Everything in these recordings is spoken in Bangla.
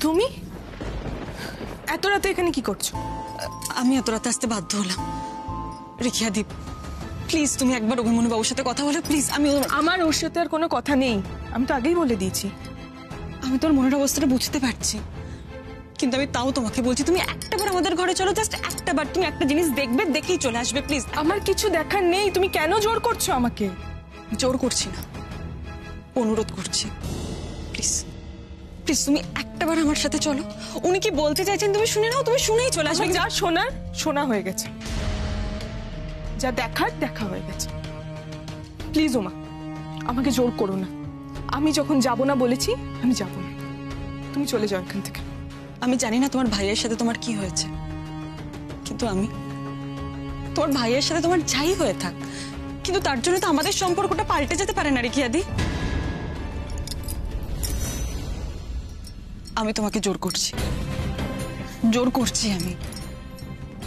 তুমি এত রাতে এখানে কি করছো? আমি এত রাতে আসতে বাধ্য হলাম। রেখিয়া দীপ, প্লিজ তুমি একবার অভিমন্যু বাবুর সাথে কথা বলে প্লিজ। আমার ওর সাথে আর কোনো কথা নেই, আমি তো আগেই বলে দিয়েছি। আমি তোর মনের অবস্থাটা বুঝতে পারছি, কিন্তু আমি তাও তোমাকে বলছি তুমি একটাবার আমাদের ঘরে চলো, জাস্ট একটাবার। তুমি একটা জিনিস দেখবে, দেখেই চলে আসবে প্লিজ। আমার কিছু দেখার নেই, তুমি কেন জোর করছো আমাকে? জোর করছি না, অনুরোধ করছি, প্লিজ প্লিজ তুমি একটাবার আমার সাথে চলো। উনি কি বলতে চাইছেন তুমি শুনে নাও, তুমি শুনেই চলে আসবে। যা শোনার শোনা হয়ে গেছে, যা দেখার দেখা হয়ে গেছে। প্লিজ ওমা, আমাকে জোর করো না। আমি যখন যাব না বলেছি আমি যাব না, তুমি চলে যাও এখান থেকে। আমি জানি না তোমার ভাইয়ের সাথে তোমার কি হয়েছে, কিন্তু আমি তোমার ভাইয়ের সাথে তোমার যাই হয়ে থাক, কিন্তু তার জন্য তো আমাদের সম্পর্কটা পাল্টে যেতে পারে না রেখিয়াদি। আমি তোমাকে জোর করছি, আমি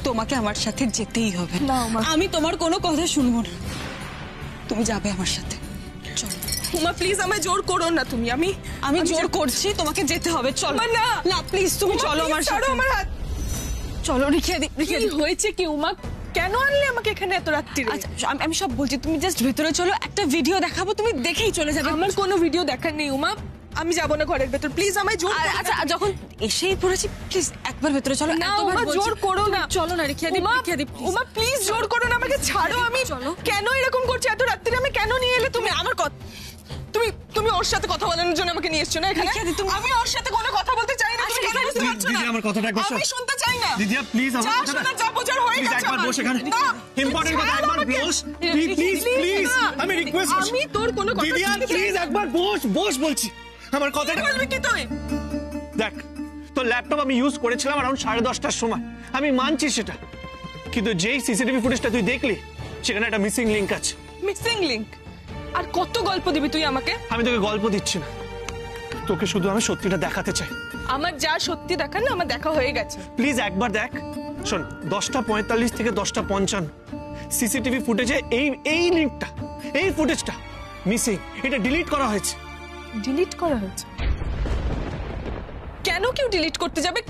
তোমাকে আমার সাথে যেতেই হবে। আমি তোমার কোনো কথা শুনবো না, তুমি যাবে আমার সাথে। চলো উমা, প্লিজ আমায় জোর করো না তুমি। আমি জোর করছি, তোমাকে যেতে হবে। চলো না না প্লিজ তুমি চলো আমার সাথে। আমার হাত চলো রেখিয়াদি। কি হয়েছে কি উমা? কেন আনলে আমাকে এখানে এত রাত্রিরে? আচ্ছা আমি সব বলছি, তুমি জাস্ট ভেতরে চলো, একটা ভিডিও দেখাবো, তুমি দেখেই চলে যাবে। আমার কোনো ভিডিও দেখার নেই উমা, আমি যাবো না ঘরের ভেতর। প্লিজ আমায় জোর। আচ্ছা যখন এসেই পড়েছি প্লিজ একবার ভেতরে চলো। না উমা, জোর করো না। চলো না রেখিয়াদি। উমা প্লিজ জোর করো না, আমাকে ছাড়ো। আমি কেন এরকম করছি এত রাত্রিরে? আমি কেন নিয়ে এলে তুমি? আমার কথা তুমি ওর সাথে কথা বলানোর জন্য আমাকে নিয়ে এসছো না এখানে? আমি ওর সাথে কোনো কথা বলতে চাই না। তুমি কেন বুঝতে পারছো না? দিদি আমার কথাটা একবার আমি শুনতে চাই না। দিদি প্লিজ আমার কথাটা যা বোঝার হয়ে গেছে। একবার বস এখানে, ইম্পর্টেন্ট কথা একবার বস। প্লিজ আমি রিকোয়েস্ট করছি। আমি তোর কোনো কথা দিদি প্লিজ একবার বস বলছি। আমার কথাটা বলবি কি তুই? দেখ, তোর ল্যাপটপ আমি ইউজ করেছিলাম अराउंड 10:30টার সময়, আমি মানছি সেটা, কিন্তু যেই সিসিটিভি ফুটেজটা তুই দেখলি সেখানে একটা মিসিং লিংক আছে। Missing link? আর কত গল্প দিবি তুই আমাকে? আমি তোকে গল্প দিচ্ছি না, তোকে শুধু আমি সত্যিটা দেখাতে চাই। আমার যা সত্যি দেখার না, আমার দেখা হয়ে গেছে। প্লিজ একবার দেখ। শোন, 10:45 থেকে 10:55 সিসিটিভি ফুটেজে এই লিংকটা, এই ফুটেজটা মিসিং। এটা ডিলিট করা হয়েছে। ডিলিট করা হয়েছে? কেন কেউ ডিলিট করতে যাবে?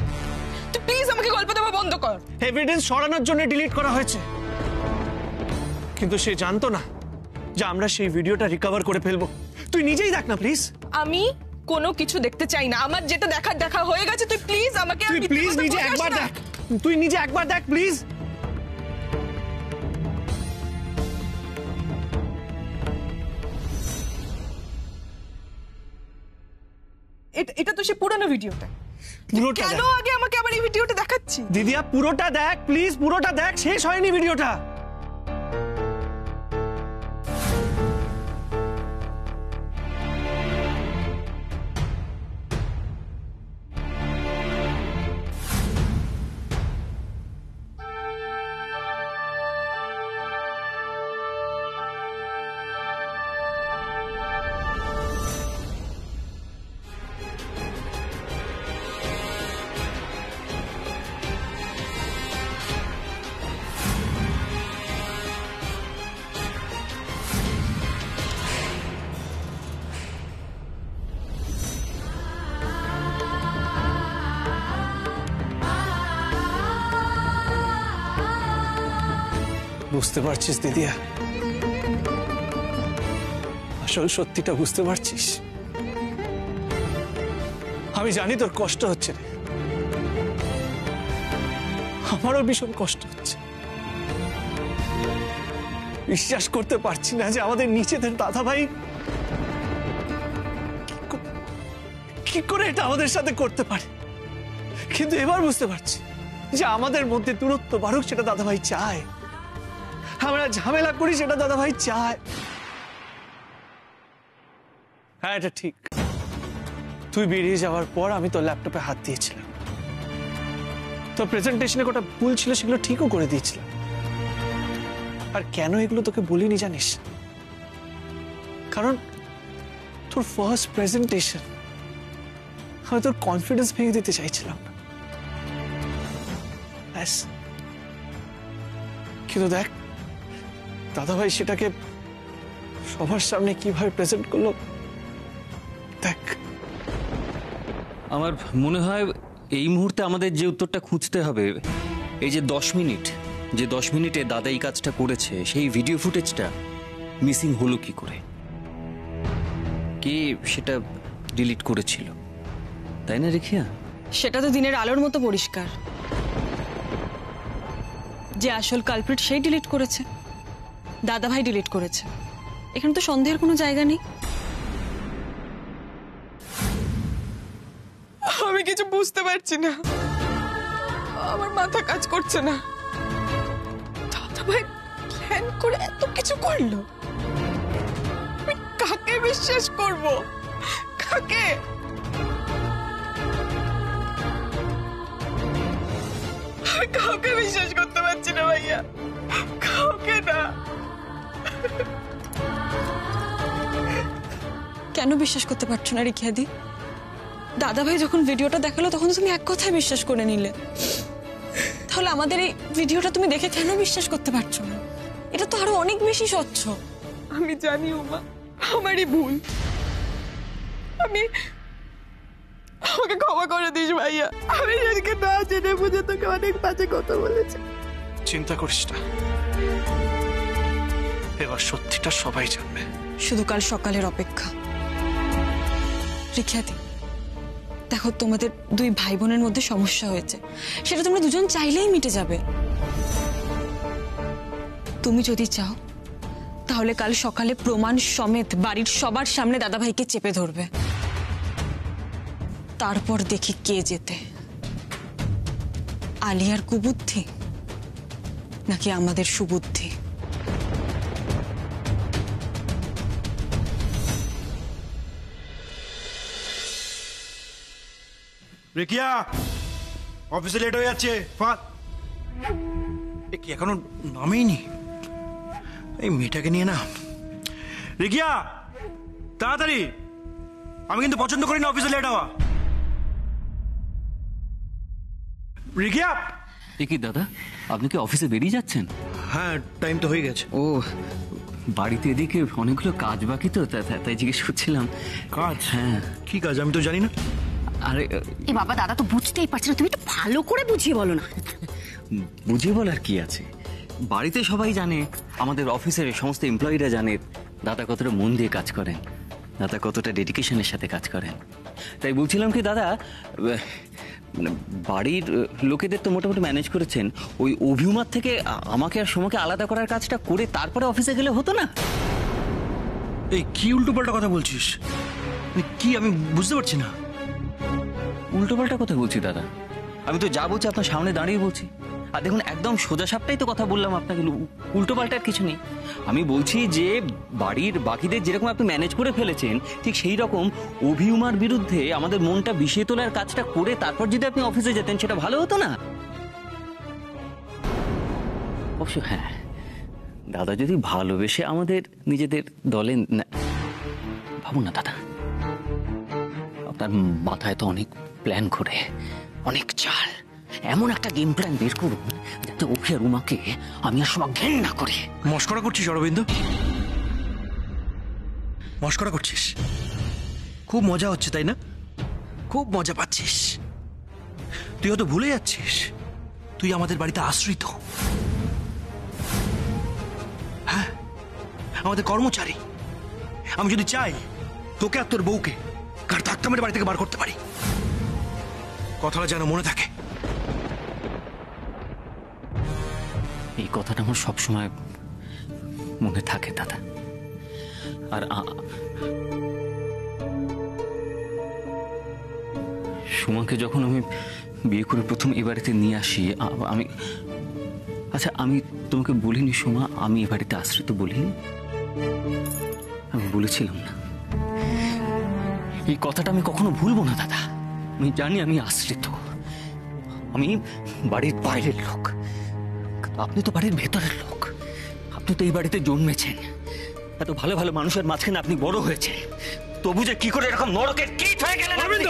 তুই প্লিজ আমাকে গল্প দেওয়া বন্ধ কর। এভিডেন্স সরানোর জন্য ডিলিট করা হয়েছে, কিন্তু সে জানতো না যে আমরা সেই ভিডিওটা রিকভার করে ফেলবো। তুই নিজেই দেখ না প্লিজ। আমি কোনো কিছু দেখতে চাই না, আমার যেটা দেখার দেখা হয়ে গেছে। তুই প্লিজ আমাকে, তুই প্লিজ নিজে একবার দেখ, তুই নিজে একবার দেখ প্লিজ। এটা তো সে পুরনো ভিডিওটা। পুরোটা কেন আগে আমাকে আবার এই ভিডিওটা দেখাচ্ছি? দিদিয়া পুরোটা দেখ প্লিজ, পুরোটা দেখ, শেষ হয়নি ভিডিওটা। বুঝতে পারছিস দিদিয়া? আসল সত্যিটা বুঝতে পারছিস? আমি জানি তোর কষ্ট হচ্ছে রে, আমারও ভীষণ কষ্ট হচ্ছে। বিশ্বাস করতে পারছি না যে আমাদের নিজেদের দাদা ভাই কি করে এটা আমাদের সাথে করতে পারে। কিন্তু এবার বুঝতে পারছি যে আমাদের মধ্যে দূরত্ব বাড়ুক সেটা দাদা ভাই চায়, আমরা ঝামেলা করি সেটা দাদা ভাই চায়। হ্যাঁ এটা ঠিক, তুই বেরিয়ে যাওয়ার পর আমি তোর ল্যাপটপে হাত দিয়েছিলাম, তোর প্রেজেন্টেশনে কটা ভুল ছিল সেগুলো ঠিকও করে দিয়েছিলাম। আর কেন এগুলো তোকে বলিনি জানিস? কারণ তোর ফার্স্ট প্রেজেন্টেশন, আমি তোর কনফিডেন্স ভেঙে দিতে চাইছিলাম না। কিন্তু দেখ দাদাভাই সেটাকে সবার সামনে কিভাবে প্রেজেন্ট করলো। দেখ আমার মনে হয় এই মুহূর্তে আমাদের যে উত্তরটা খুঁজতে হবে, এই যে 10 মিনিটে দাদা এই কাজটা করেছে, সেই ভিডিও ফুটেজটা মিসিং হলো কি করে, কে সেটা ডিলিট করেছিল, তাই না রেখিয়া? সেটা তো দিনের আলোর মতো পরিষ্কার যে আসল কালপ্রিট সেই ডিলিট করেছে, দাদাভাই ডিলিট করেছে। এখানে তো সন্দেহের কোনো জায়গা নেই। আমি কিছু বুঝতে পারছি না, আমার মাথা কাজ করছে না। দাদা ভাই প্ল্যান করে এত কিছু করলো, আমি কাকে বিশ্বাস করব? কাকে? আমি কাউকে বিশ্বাস করতে পারছি না ভাইয়া, কাউকে না। কেন বিশ্বাস করতে পারছো না রিখিয়াদি? দাদাভাই যখন ভিডিওটা দেখালো তখন তুমি এক কথায় বিশ্বাস করে নিলে, তাহলে আমাদের এই ভিডিওটা তুমি দেখে কেন বিশ্বাস করতে পারছো না? এটা তো আরো অনেক বেশি স্বচ্ছ। আমি জানি উমা, আমারই ভুল। আমাকে ক্ষমা করে দিস ভাইয়া, আমি আজকে না জেনে বুঝে তোকে অনেক বাজে কথা বলেছি। চিন্তা করিস না, এবার সত্যিটা সবাই জানবে। শুধু কাল সকালের অপেক্ষা। রিখিয়াদি, দেখো তোমাদের দুই ভাই বোনের মধ্যে সমস্যা হয়েছে, সেটা তোমরা দুজন চাইলেই মিটে যাবে। তুমি যদি চাও তাহলে কাল সকালে প্রমাণ সমেত বাড়ির সবার সামনে দাদাভাইকে চেপে ধরবে, তারপর দেখি কে জেতে, আলিয়ার কুবুদ্ধি নাকি আমাদের সুবুদ্ধি। রেকিয়া, অফিসে লেট হয়ে যাচ্ছে। কি এখনো নামেইনি? এই মেয়েটাকে নিয়ে না। রেকিয়া তাড়াতাড়ি, আমি কিন্তু পছন্দ করি না অফিসে লেট হওয়া। রেকিয়া। কি দাদা, আপনি কি অফিসে বেরিয়ে যাচ্ছেন? হ্যাঁ, টাইম তো হয়ে গেছে। ও, বাড়িতে এদিকে অনেকগুলো কাজ বাকি তো, তাই জিজ্ঞেস করছিলাম। কাজ? হ্যাঁ। কি কাজ আমি তো জানি না। আরে এ বাবা, দাদা তো বুঝতেই পারছে না, তুমি একটু ভালো করে বুঝিয়ে বলো না। বুঝিয়ে বলার কি আছে, বাড়িতে সবাই জানে, আমাদের অফিসের সমস্ত এমপ্লয়িরা জানে দাদা কতটা মন দিয়ে কাজ করেন, দাদা কতটা ডেডিকেশনের সাথে কাজ করেন। তাই বলছিলাম কি দাদা, মানে বাড়ির লোকেদের তো মোটামুটি ম্যানেজ করেছেন, ওই অভিমার থেকে আমাকে আর সোমাকে আলাদা করার কাজটা করে তারপরে অফিসে গেলে হতো না? এই কি উল্টোপাল্টা কথা বলছিস? কি আমি বুঝতে পারছি না। উল্টোপাল্টা কথা বলছি দাদা, আমি তো যা বলছি আপনার সামনে দাঁড়িয়ে বলছি। আর দেখুন, একদম সোজা সাপটাই তো কথা বললাম আপনাকে, উল্টোপাল্টার কিছু নেই। আমি বলছি যে বাড়ির বাকিদের যেরকম আপনি ম্যানেজ করে ফেলেছেন, ঠিক সেই রকম অভিউমার বিরুদ্ধে আমাদের মনটা বিষিয়ে তোলার কাজটা করে তারপর যদি আপনি অফিসে যেতেন, সেটা ভালো হতো না? অবশ্য হ্যাঁ, দাদা যদি ভালোবেসে আমাদের নিজেদের দলে ভাবুন না দাদা, আপনার মাথায় তো অনেক প্ল্যান করে, অনেক চাল, এমন একটা গেম প্ল্যান বের করুন যাতে ওকে আর উমাকে আমি আর সময় ঘেন্না করি। মস্করা করছিস অরবিন্দ? মস্করা করছিস? খুব মজা হচ্ছে তাই না? খুব মজা পাচ্ছিস? তুই হয়তো ভুলে যাচ্ছিস তুই আমাদের বাড়িতে আশ্রিত। হ্যাঁ, আমাদের কর্মচারী। আমি যদি চাই তোকে আর তোর বউকে কার ধাক্কা মেরে বাড়ি থেকে বার করতে পারি। কথাটা যেন মনে থাকে। এই কথাটা আমার সবসময় মনে থাকে দাদা। আর সুমাকে যখন আমি বিয়ে করে প্রথম এ বাড়িতে নিয়ে আসি, আমি তোমাকে বলিনি সুমা আমি এ বাড়িতে আশ্রিত? বলিনি? আমি বলেছিলাম না? এই কথাটা আমি কখনো ভুলবো না দাদা। আমি জানি আমি আশ্রিত, আমি বাড়ির বাইরের লোক, আপনি তো বাড়ির ভেতরের লোক। আপনি তো এই বাড়িতে জন্মেছেন, এত ভালো ভালো মানুষের মাঝখানে আপনি বড় হয়েছে, তবু যে কি করে এরকম নরকের কীট হয়ে গেলেন আপনি?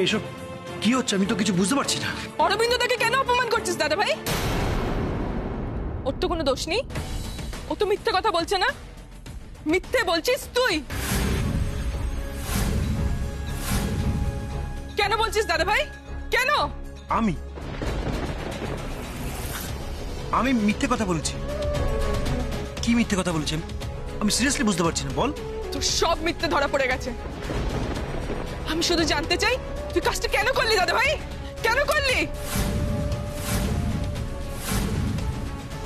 এসব কি হচ্ছে আমি তো কিছু বুঝতে পারছি না। অরবিন্দ তাকে কেন অপমান করছিস দাদা ভাই? ওর তো কোনো দোষ নেই, ও তো মিথ্যে কথা বলছে না। মিথ্যে বলছিস তুই। কেন বলছিস দাদা ভাই, কেন? আমি মিথ্যে কথা বলেছি? কি মিথ্যে কথা বলেছি আমি সিরিয়াসলি বুঝতে পারছি না, বল। তোর সব মিথ্যে ধরা পড়ে গেছে। আমি শুধু জানতে চাই তুই কাজটা কেন করলি দাদা ভাই, কেন করলি?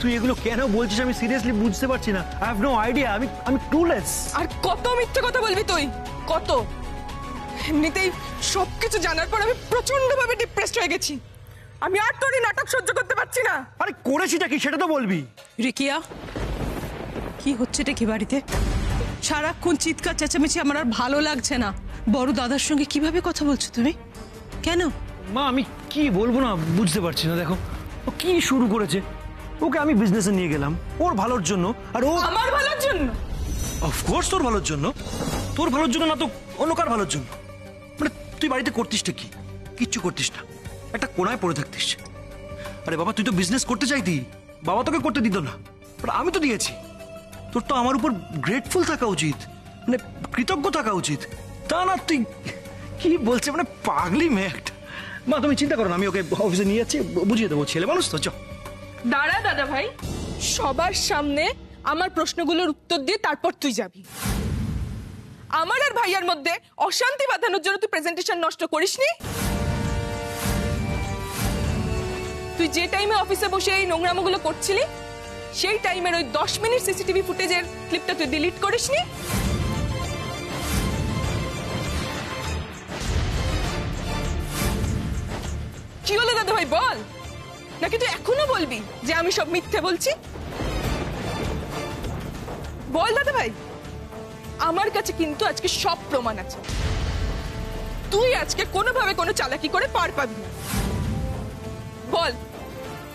তুই এগুলো কেন বলছিস আমি সিরিয়াসলি বুঝতে পারছি না। I have no idea. আমি ক্লুলেস। আর কত মিথ্যে কথা বলবি তুই, কত? এমনিতেই সবকিছু জানার পর আমি প্রচন্ড ভাবে ডিপ্রেসড হয়ে গেছি। আমি আর তোর এই নাটক সহ্য করতে পারছি না। আরে করেছিটা কি সেটা তো বলবি। রিকিয়া, কি হচ্ছে এটা কি বাড়িতে? সারাক্ষণ চিৎকার চেঁচামেচি আমার আর ভালো লাগছে না। বড় দাদার সঙ্গে কিভাবে কথা বলছো তুমি? কেন? মা আমি কি বলবো না বুঝতে পারছি না। দেখো ও কি শুরু করেছে। ওকে আমি বিজনেসে নিয়ে গেলাম ওর ভালোর জন্য, আর ও আমার ভালোর জন্য। অফকোর্স তোর ভালোর জন্য। তোর ভালোর জন্য না তো অন্য কার ভালোর জন্য। মানে তুই বাড়িতে করতিসটা কি? কিচ্ছু করতিস না, একটা কোনায় পড়ে থাকতিস। আরে বাবা তুই তো বিজনেস করতে চাইতি, বাবা তোকে করতে দিত না, বাট আমি তো দিয়েছি। তোর তো আমার উপর গ্রেটফুল থাকা উচিত, মানে কৃতজ্ঞ থাকা উচিত, তা না তুই কি বলছে, মানে পাগলি মেয়ে একটা। মা তুমি চিন্তা করো না, আমি ওকে অফিসে নিয়ে যাচ্ছি, বুঝিয়ে দেবো, ছেলে মানুষ তো। চ দাঁড়া দাদা ভাই, সবার সামনে আমার প্রশ্নগুলোর উত্তর দিয়ে তারপর তুই যাবি। আমার আর ভাইয়ার মধ্যে অশান্তি বাঁধানোর জন্য তুই প্রেজেন্টেশন নষ্ট করিসনি। তুই যে টাইমে অফিসে বসে এই নোংরামোগুলো করছিলি সেই টাইমের ওই 10 মিনিট সিসিটিভি ফুটেজের ক্লিপটা তুই ডিলিট করিসনি। কি হলো দাদা ভাই বল, নাকি তুই এখনো বলবি যে আমি সব মিথ্যে বলছি? বল দাদা ভাই, আমার কাছে কিন্তু আজকে সব প্রমাণ আছে। তুই আজকে কোনোভাবে কোনো চালাকি করে পার পাবি না। বল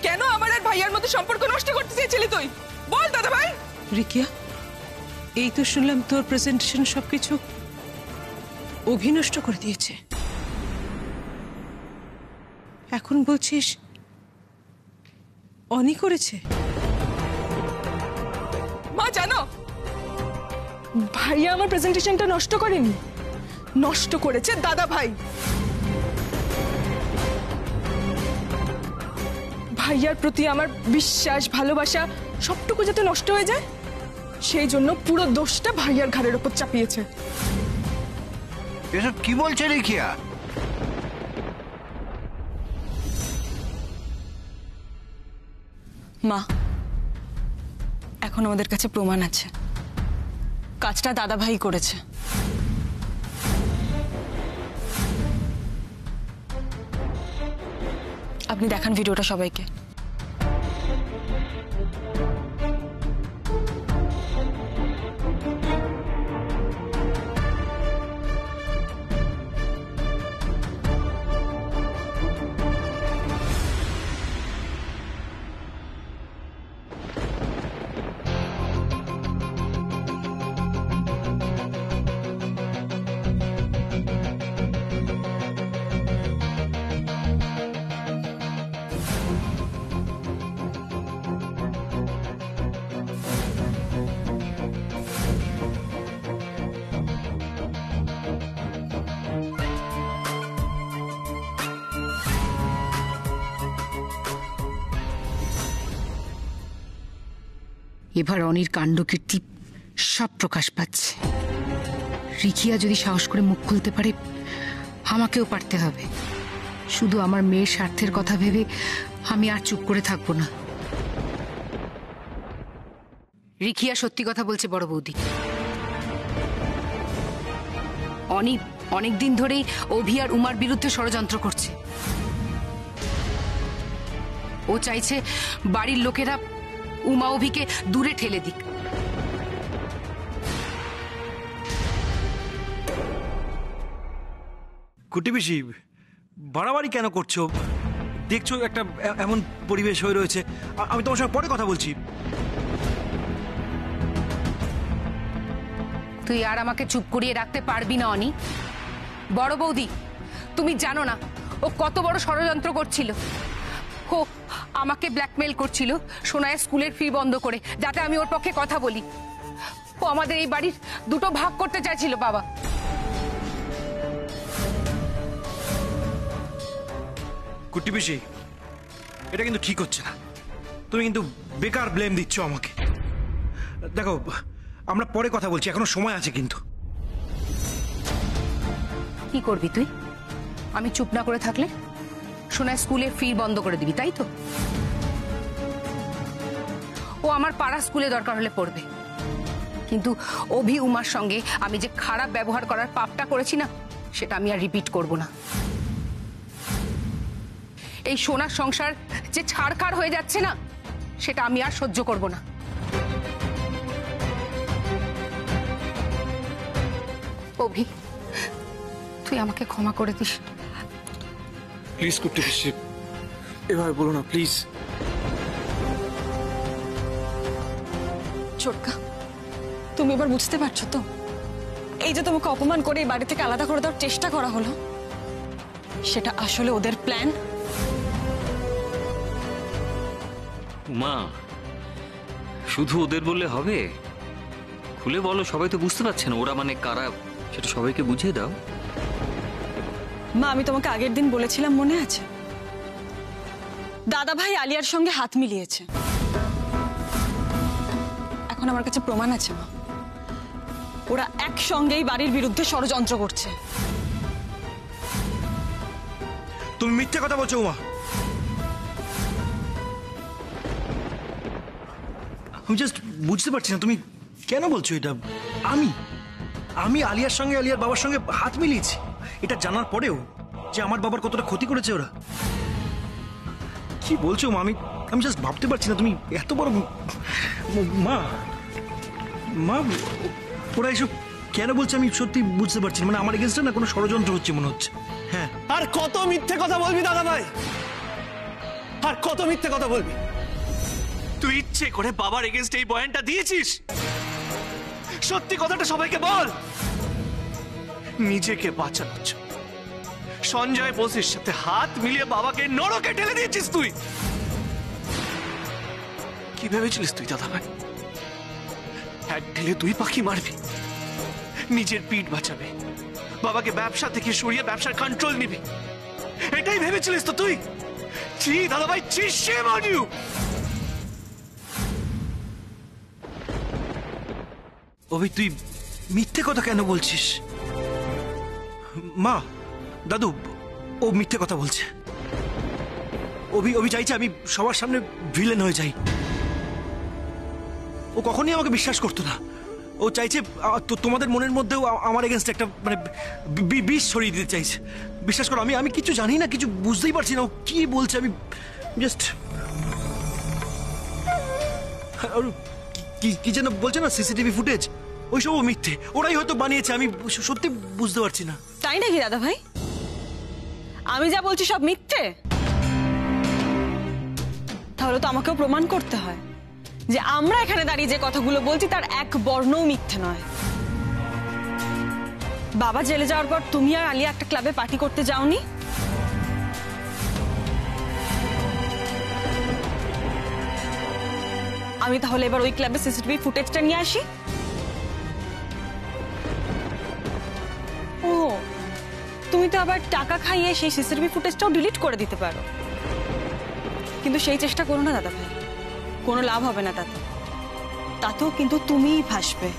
কেন আমার আর ভাইয়ার মধ্যে সম্পর্ক নষ্ট করতে চেয়েছিলি তুই? বল দাদা ভাই। রিকিয়া, এই তো শুনলাম তোর প্রেজেন্টেশন সবকিছু অভিনষ্ট করে দিয়েছে। এখন বলছিস অনি করেছে? মা জানো, ভাইয়া আমার প্রেজেন্টেশনটা নষ্ট করেনি, নষ্ট করেছে দাদা ভাই। ভাইয়ার প্রতি আমার বিশ্বাস ভালোবাসা সবটুকু যাতে নষ্ট হয়ে যায় সেই জন্য পুরো দোষটা ভাইয়ার ঘাড়ের উপর চাপিয়েছে। এসব কি বলছে রিকিয়া? মা, এখন আমাদের কাছে প্রমাণ আছে কাজটা দাদা ভাই করেছে। আপনি দেখান ভিডিওটা সবাইকে। এবার অনির কাণ্ডকীর্তি সব প্রকাশ পাচ্ছে। রিকিয়া যদি সাহস করে মুখ খুলতে পারে, আমাকেও পারতে হবে। শুধু আমার মেয়ের স্বার্থের কথা ভেবে আমি আর চুপ করে থাকবো না। রিকিয়া সত্যি কথা বলছে বড় বৌদি। অনি অনেকদিন ধরেই অভি আর উমার বিরুদ্ধে ষড়যন্ত্র করছে। ও চাইছে বাড়ির লোকেরা উমা অভিকে দূরে ঠেলে দিক। কুটি পিসি বাড়াবাড়ি কেন করছো? দেখছো একটা এমন পরিবেশ হয়ে রয়েছে। আমি তোমার সঙ্গে পরে কথা বলছি। তুই আর আমাকে চুপ করিয়ে রাখতে পারবি না অনি। বড় বৌদি, তুমি জানো না ও কত বড় ষড়যন্ত্র করছিল। ও আমাকে ব্ল্যাকমেল করছিল সোনাইয়ের স্কুলের ফি বন্ধ করে, যাতে আমি ওর পক্ষে কথা বলি। ও আমাদের এই বাড়ির দুটো ভাগ করতে চাইছিল বাবা। কুট্টি পিসি, এটা কিন্তু ঠিক হচ্ছে না। তুমি কিন্তু বেকার ব্লেম দিচ্ছ আমাকে। দেখো, আমরা পরে কথা বলছি, এখনো সময় আছে। কিন্তু কি করবি তুই? আমি চুপ না করে থাকলে সোনাই স্কুলের ফি বন্ধ করে দিবি, তাই তো? ও আমার পাড়া স্কুলে দরকার হলে পড়বে, কিন্তু অভি উমার সঙ্গে আমি যে খারাপ ব্যবহার করার পাপটা করেছি না, সেটা আমি আর রিপিট করব না। এই সোনার সংসার যে ছাড়খাড় হয়ে যাচ্ছে না, সেটা আমি আর সহ্য করব না। অভি, তুই আমাকে ক্ষমা করে দিস। প্লিজ কুট্টি পিসি, এভাবে বলো না প্লিজ। ছোটকা, তুমি এবার বুঝতে পারছো তো, এই যে তোমাকে অপমান করে এই বাড়ি থেকে আলাদা করে দেওয়ার চেষ্টা করা হলো, সেটা আসলে ওদের প্ল্যান। মা, শুধু ওদের বললে হবে? খুলে বলো, সবাই তো বুঝতে পারছে না ওরা মানে কারা, সেটা সবাইকে বুঝিয়ে দাও। মা, আমি তোমাকে আগের দিন বলেছিলাম, মনে আছে? দাদা ভাই আলিয়ার সঙ্গে হাত মিলিয়েছে। এখন আমার কাছে প্রমাণ আছে মা, ওরা একসঙ্গেই বাড়ির বিরুদ্ধে ষড়যন্ত্র করছে। তুমি মিথ্যে কথা বলছো উমা। আমি জাস্ট বুঝতে পারছি না তুমি কেন বলছো এটা। আমি আলিয়ার সঙ্গে, আলিয়ার বাবার সঙ্গে হাত মিলিয়েছি, এটা জানার পরেও যে আমার বাবার কতটা ক্ষতি করেছে ওরা। কি বলছো মা? আমি জাস্ট ভাবতে পারছি না তুমি এত বড় মা। মা, ওরা এসব কেন বলছে আমি সত্যি বুঝতে পারছি না। মানে আমার এগেন্স্টে না কোনো ষড়যন্ত্র হচ্ছে মনে হচ্ছে। হ্যাঁ, আর কত মিথ্যে কথা বলবি দাদা ভাই? আর কত মিথ্যে কথা বলবি? তুই ইচ্ছে করে বাবার এগেইনস্ট এই বয়ানটা দিয়েছিস? সত্যি কথাটা সবাইকে বল। নিজেকে বাঁচানোর জন্য সঞ্জয় বোসের সাথে হাত মিলিয়ে বাবাকে নরকে ঠেলে দিয়েছিস তুই। কি ভেবেছিলিস তুই দাদা ভাই? এক ঢিলে তুই পাখি মারবি, নিজের পিঠ বাঁচাবে, বাবাকে ব্যবসা থেকে সরিয়ে ব্যবসার কন্ট্রোল নিবি, এটাই ভেবেছিলিস তো তুই? ছি দাদা ভাই, ছি, shame on you! অভি, তুই মিথ্যে কথা কেন বলছিস? মা, দাদু, ও মিথ্যে কথা বলছে। অভি চাইছে আমি সবার সামনে ভিলেন হয়ে যাই। ও কখনই আমাকে বিশ্বাস করতো না। ও চাইছে তোমাদের মনের মধ্যেও আমার এগেনস্ট একটা মানে বিষ ছড়িয়ে দিতে চাইছে। বিশ্বাস করো, আমি কিছু জানি না, কিছু বুঝতেই পারছি না ও কি বলছে। আমি জাস্ট কি যেন বলছে না, সিসিটিভি ফুটেজ, ওইসবও মিথ্যে, ওরাই হয়তো বানিয়েছে। আমি সত্যি বুঝতে পারছি না। তাই নাকি দাদা ভাই? আমি যা বলছি সব মিথ্যে? তাহলে তো আমাকেও প্রমাণ করতে হয় যে আমরা এখানে দাঁড়িয়ে যে কথাগুলো বলছি তার এক বর্ণও মিথ্যে নয়। বাবা জেলে যাওয়ার পর তুমি আর আলিয়া একটা ক্লাবে পার্টি করতে যাওনি? আমি তাহলে এবার ওই ক্লাবে সিসিটিভি ফুটেজটা নিয়ে আসি। ও, তুমি তো আবার টাকা খাইয়ে সেই সিসিটিভি ফুটেজটাও ডিলিট করে দিতে পারো, কিন্তু সেই চেষ্টা করো না দাদা ভাই, কোনো লাভ হবে না তাতে। তাতেও কিন্তু তুমিই ভাসবে।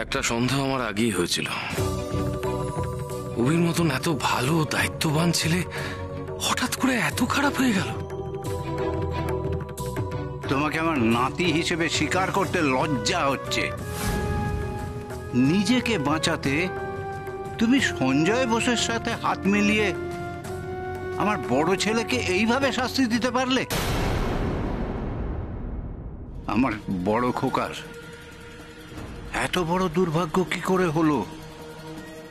একটা সন্দেহ আমার আগেই হয়েছিল, অভির মতন এত ভালো দায়িত্ববান ছেলে হঠাৎ করে এত খারাপ হয়ে গেল। তোমাকে আমার নাতি হিসেবে স্বীকার করতে লজ্জা হচ্ছে। নিজেকে বাঁচাতে তুমি সঞ্জয় বোসের সাথে হাত মিলিয়ে আমার বড় ছেলেকে এইভাবে শাস্তি দিতে পারলে? আমার বড় খোকার এত বড় দুর্ভাগ্য কি করে হলো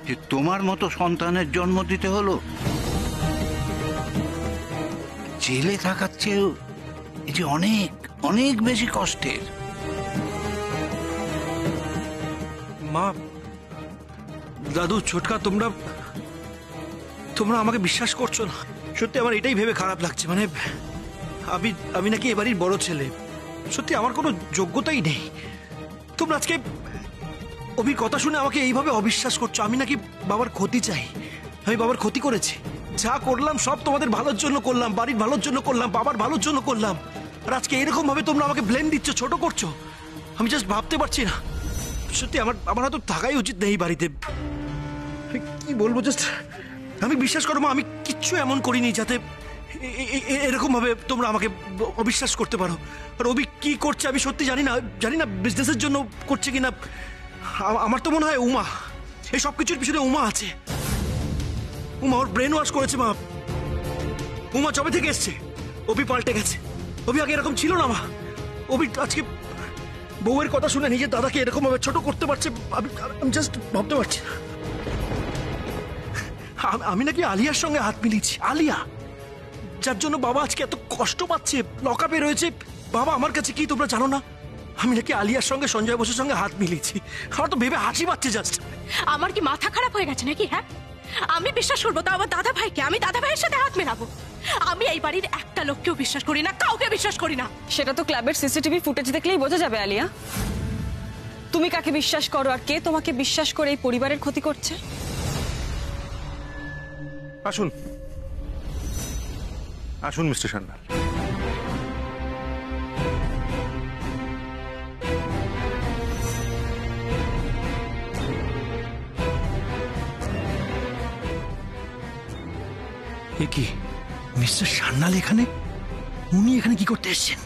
যে তোমার মতো সন্তানের জন্ম দিতে হলো? জেলে থাকার চেয়েও এই যে অনেক অনেক বেশি কষ্টের। মা, দাদু ছোটকা, তোমরা তোমরা আমাকে বিশ্বাস করছো না। সত্যি আমার এটাই ভেবে খারাপ লাগছে। মানে আমি নাকি এ বাড়ির বড় ছেলে, সত্যি আমার কোনো যোগ্যতাই নেই। তোমরা আজকে অভির কথা শুনে আমাকে এইভাবে অবিশ্বাস করছো। আমি নাকি বাবার ক্ষতি চাই, আমি বাবার ক্ষতি করেছি। যা করলাম সব তোমাদের ভালোর জন্য করলাম, বাড়ির ভালোর জন্য করলাম, বাবার ভালোর জন্য করলাম। আর আজকে এরকম ভাবে তোমরা আমাকে ব্লেম দিচ্ছ, ছোট করছো। আমি জাস্ট ভাবতে পারছি না। সত্যি আমার হয়তো থাকাই উচিত নেই বাড়িতে। কি বলবো, জাস্ট আমি বিশ্বাস করো মা, আমি কিচ্ছু এমন করিনি যাতে এরকম ভাবে তোমরা আমাকে অবিশ্বাস করতে পারো। আর অভি কি করছে আমি সত্যি জানি না বিজনেসের জন্য করছে কিনা। আমার তো মনে হয় উমা, এই সব কিছুর পিছনে উমা আছে। উমা ওর ব্রেন ওয়াশ করেছে মা। উমা জবে থেকে এসছে অভি পাল্টে গেছে। অভি আগে এরকম ছিল না মা। অভি আজকে বউয়ের কথা শুনে নিজের দাদাকে এরকম ভাবে ছোট করতে পারছে, আমি জাস্ট ভাবতে পারছি না। আমি নাকি আলিয়ার সঙ্গে হাত মিলিয়েছি। আলিয়া, যার জন্য বাবা আজকে এত কষ্ট পাচ্ছে, লকআপে রয়েছে। বাবা আমার কাছে কি তোমরা জানো না? আমি নাকি আলিয়ার সঙ্গে সঞ্জয় বসুর সঙ্গে হাত মিলিয়েছি। আমার তো ভেবে হাসি পাচ্ছে জাস্ট। আমার কি মাথা খারাপ হয়ে গেছে নাকি? হ্যাঁ, আমি বিশ্বাস করবো তো আমার দাদা ভাইকে? আমি দাদা ভাইয়ের সাথে হাত মেলাবো? আমি এই বাড়ির একটা লোককেও বিশ্বাস করি না, কাউকে বিশ্বাস করি না। সেটা তো ক্লাবের সিসিটিভি ফুটেজ দেখলেই বোঝা যাবে আলিয়া। তুমি কাকে বিশ্বাস করো আর কে তোমাকে বিশ্বাস করে এই পরিবারের ক্ষতি করছে। আসুন আসুন মিস্টার সান্যাল। এ কি মিস্টার সান্যাল এখানে? উনি এখানে কি করতে এসেছেন?